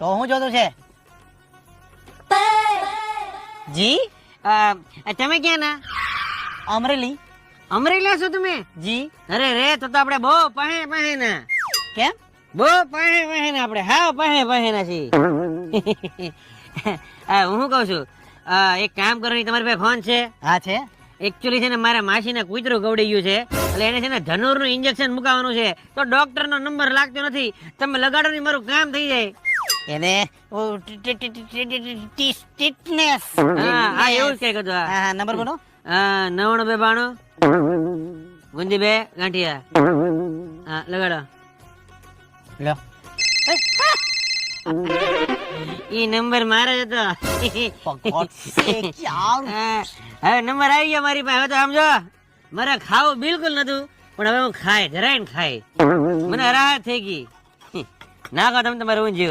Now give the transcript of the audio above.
તો હું જોતું છે જી તમે ક્યાં ના? અમરેલી અમરેલી છો તમે? જી અરે રે તો આપણે બહુ પાસે પાસે ના, કેમ બહુ પાસે પાસે ના, આપણે હાવ પાસે પાસે ના છીએ. હું શું કહું છું, એક કામ કરો, તમારી પાસે ફોન છે? હા છે એકચ્યુઅલી છે ને મારા માસીને કૂતરું ગવડી ગયું છે, એટલે એને છે ને ધનુરનું ઇન્જેક્શન મુકાવવાનું છે, તો ડોક્ટરનો નંબર લાગતો નથી. તમે લગાડો ને મારું કામ થઈ જાય. એને ટીટનેસ હા એવું જ કઈક હતું. હા હા નંબર બોલો 9992 ગુંજી 2 ગાંઠિયા. હા લગાડો. લો ઈ નંબર મારો જ હતો. હવે નંબર આવી ગયો મારી પાસે. હવે તો સમજો મારે ખાવું બિલકુલ નતું, પણ હવે હું ખાય જરાય ને ખાય, મને રાહત થઈ ગઈ. નાખો તમે તમારું ઊંધિયું.